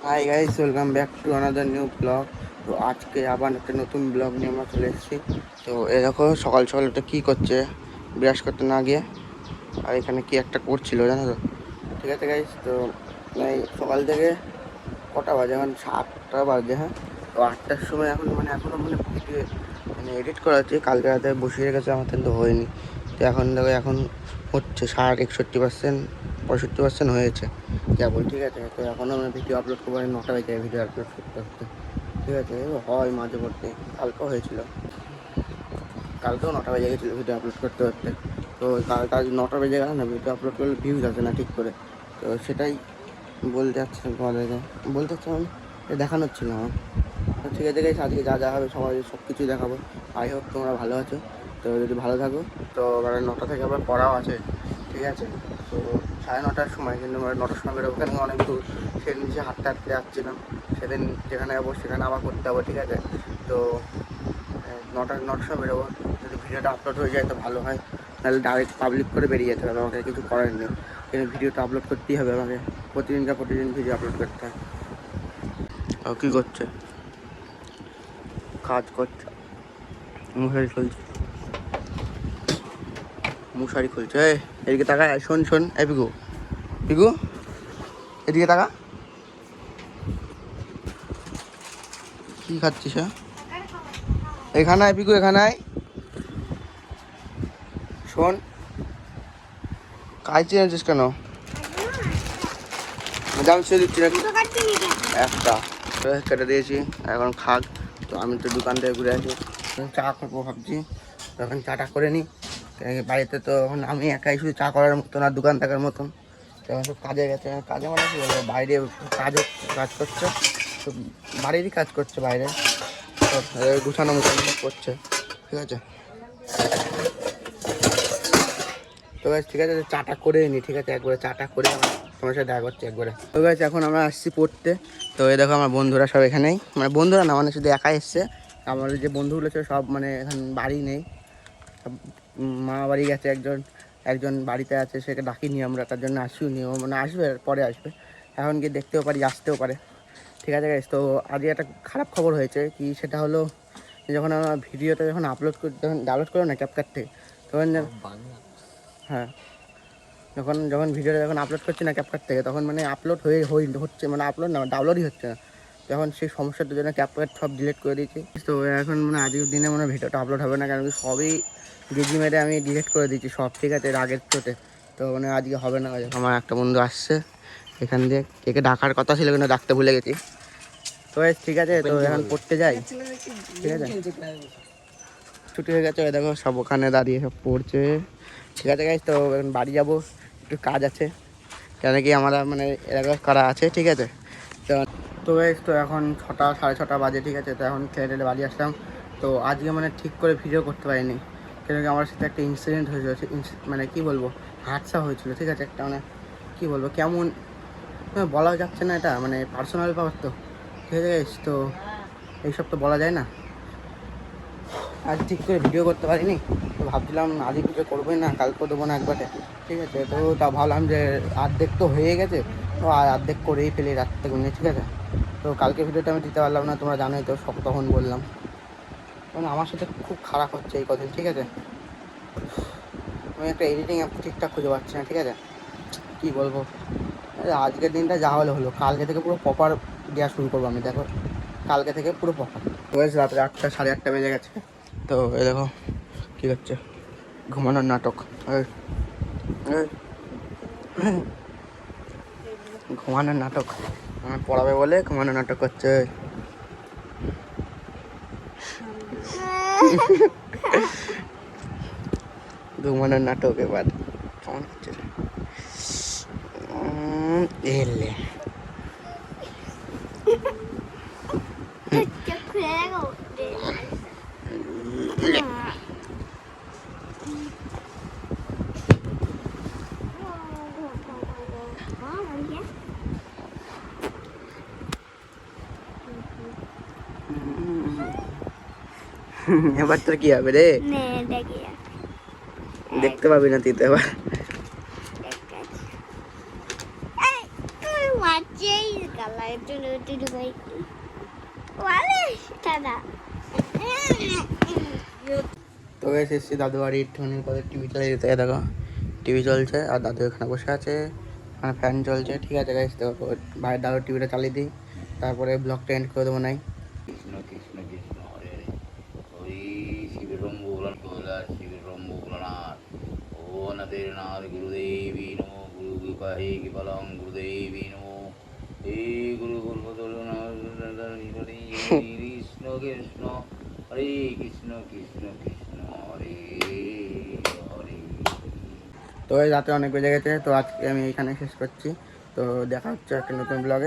Hi guys, welcome back to another new blog. তো আজকে আবার একটা নতুন ব্লগ নিয়ে আমরা চলে এসেছি। তো এ দেখো সকাল সকাল এটা কী করছে, ব্রাশ করতে না গিয়ে আর এখানে কি একটা করছিল জানো তো। ঠিক আছে গাইস, তো এই সকাল থেকে কটা বাজে, এখন 7টা বাজে। হ্যাঁ, তো 8টার সময় এখন এখনও ভিডিও এডিট করা হচ্ছে। কালকে রাতে বসিয়ে রেখেছে, আমার কিন্তু হয়নি। তো এখন দেখো এখন হচ্ছে 61%, 65% হয়েছে কেবল। ঠিক আছে, তো এখনও আমি ভিডিও আপলোড করবো, 9টা বেজে ভিডিও আপলোড করতে করতে। ঠিক আছে, হয় মাঝে মধ্যে, কালকেও হয়েছিল, কালকেও 9টা বেজে গেছিলো ভিডিও আপলোড করতে করতে। তো কাল 9টা বেজে গেল না, ভিডিও আপলোড করলে ভিউজ আসে না ঠিক করে। তো সেটাই বলতে চাচ্ছিলাম তোমাদেরকে, বলতে চাচ্ছিলাম, দেখানো হচ্ছিল আমার। ঠিক আছে গাইস, আজকে যা যা হবে সবাই সব কিছুই দেখাবো। আই হোপ তোমরা ভালো আছো। তো যদি ভালো থাকো, তো 9টা থেকে আবার পড়াও আছে। ঠিক আছে, তো 9:30টার সময়, কিন্তু 9টার সময় বেরোবো, কেন অনেক দূর। সেদিন সে হাঁটতে হাঁটতে যাচ্ছিলাম, সেদিন যেখানে যাবো সেখানে আবার করতে হবে। ঠিক আছে, তো 9টার সময় বেরোবো। যদি ভিডিওটা আপলোড হয়ে যায় তো ভালো হয়, নাহলে ডাইরেক্ট পাবলিক করে বেরিয়ে যেতে হবে। আমাকে কিছু করার নেই, কিন্তু ভিডিওটা আপলোড করতেই হবে আমাকে। প্রতিদিন ভিডিও আপলোড করতে হয়। কী করছে, কাজ করছে, মশারি খুলছে, মশারি খুলছে। এদিকে তাকা, শোন শোন, পিকু পিকু এদিকে তাকা। কি খাচ্ছিস? এখানে আয় পিকু, এখানে আয়। শোন, কাজ চেয়েছিস কেন? জাম সে দিচ্ছি নাকি একটা কেটে দিয়েছি, এখন খাক। তো আমি তো দোকান থেকে ঘুরে আসি, চা করবো ভাবছি। তখন চাটা করে নিই। বাড়িতে তো এখন আমি একাই শুধু চা করার মতন আর দোকান থাকার মতন। তখন সব কাজে গেছে, কাজে কি বলবো, বাইরে কাজ করছে। তো বাড়িরই কাজ করছে বাইরে, গুছানো মুছানো করছে। ঠিক আছে, তো গাছ ঠিক আছে, চাটা করে নিই। ঠিক আছে, একবারে চাটা করে তোমার সাথে দেখা করছি একবারে। তো গাছ এখন আমরা আসছি পড়তে। তো এই দেখো আমার বন্ধুরা সব এখানেই, বন্ধুরা না, শুধু একাই এসছে। আমাদের যে বন্ধুগুলো ছিল সব এখন বাড়ি নেই, সব মামা বাড়ি গেছে। একজন বাড়িতে আছে, সেকে ডাকিনি আমরা, তার জন্য আসিনি। ও আসবে, পরে আসবে। এখন গিয়ে দেখতেও পারি, আসতেও পারে। ঠিক আছে গাইস, তো আজকে একটা খারাপ খবর হয়েছে। কি সেটা হলো, যখন আমার ভিডিওটা আপলোড করে, যখন ডাউনলোড করো না ক্যাপকাট থেকে, তখন হ্যাঁ, যখন ভিডিওটা আপলোড করছি না ক্যাপকাট থেকে, তখন আপলোড হচ্ছে, আপলোড না, ডাউনলোডই হচ্ছে না। তখন সেই সমস্যাটার জন্য ক্যাপকাট সব ডিলিট করে দিয়েছি। তো এখন আজকের দিনে ভিডিওটা আপলোড হবে না, কারণ সবই ডিজি মেরে আমি ডিলিট করে দিয়েছি সব। ঠিক আছে, আগের চোটে। তো আজকে হবে না। আমার একটা বন্ধু আসছে এখান দিয়ে, একে ডাকার কথা ছিল কিন্তু ডাকতে ভুলে গেছি। তো ঠিক আছে, তো এখন পড়তে যাই। ঠিক আছে, ছুটি হয়ে গেছে, দেখো সব ওখানে দাঁড়িয়ে সব পড়ছে। ঠিক আছে গাইস, তো এখন বাড়ি যাবো, একটু কাজ আছে, কেন কি আমরা এলাকা করা আছে। ঠিক আছে, তো গাইস, তো এখন 6টা 6:30 বাজে। ঠিক আছে, তো এখন খেলে টেলে বাড়ি আসলাম। তো আজকে ঠিক করে ভিডিও করতে পারিনি, কেন কি আমার সাথে একটা ইনসিডেন্ট হয়েছিল। কী বলবো, হাদসা হয়েছিল। ঠিক আছে, একটা কী বলবো, কেমন বলা যাচ্ছে না, এটা পার্সোনাল ব্যাপার। তো ঠিক আছে গাইস, তো এইসব তো বলা যায় না। আজ ঠিক করে ভিডিও করতে পারিনি, তো ভাবছিলাম আজকে ভিডিও করবোই না, কালকেও দেবো না একবারে। ঠিক আছে, তো তা ভাবলাম যে অর্ধেক তো হয়ে গেছে, তো আর অর্ধেক করেই ফেলি রাত থেকে নিয়ে। ঠিক আছে, তো কালকে ভিডিওটা আমি দিতে পারলাম না, তোমরা জানোই তো, সব তখন বললাম। আমার সাথে খুব খারাপ হচ্ছে এই কদিন। ঠিক আছে, আমি একটা এডিটিং অ্যাপ ঠিকঠাক খুঁজে পাচ্ছি না। ঠিক আছে, কী বলবো, আজকের দিনটা যা হলো, কালকে থেকে পুরো প্রপার দেওয়া শুরু করবো আমি। দেখো, কালকে থেকে পুরো প্রপার। রাত্রে 8টা 8:30 বেজে গেছে। তো এই দেখো কী হচ্ছে, ঘুমানোর নাটক। ঘুমানোর নাটক, আমার পড়াবে বলে ঘুমানোর নাটক করছে। ঘুমানোর নাটক এবার কেমন হচ্ছে এলে। এবার তোর কি হবে রে, দেখতে পাবি না তুই তো এবার। দিদি ভাই ওয়ালে দাদা তো গাইস এসছি দাদু বাড়ি, একটুখানি কত টিভি চালিয়ে যেতে দেখো, টিভি চলছে আর দাদু এখানে বসে আছে, এখানে ফ্যান চলছে। ঠিক আছে গাইস, তো ভাই দাদু টিভিটা চালিয়ে দিই, তারপরে ব্লগটা এন্ড করে দেবো নাই। কৃষ্ণ কৃষ্ণ কৃষ্ণ হরে হরে হরি শিবের রম্বু ভোলানাথ শিবের রম্বু ভোলানাথ ও নাথের নাথ গুরুদেবী নমো গুরু কৃপাহে কৃপালং গুরুদেবী নমো হে গুরু কৃষ্ণ কৃষ্ণ হরে কৃষ্ণ কৃষ্ণ কৃষ্ণ হরে হরে। তো রাতে অনেক বেজে গেছে, তো আজকে আমি এখানে শেষ করছি। তো দেখা হচ্ছে একটা নতুন ব্লগে।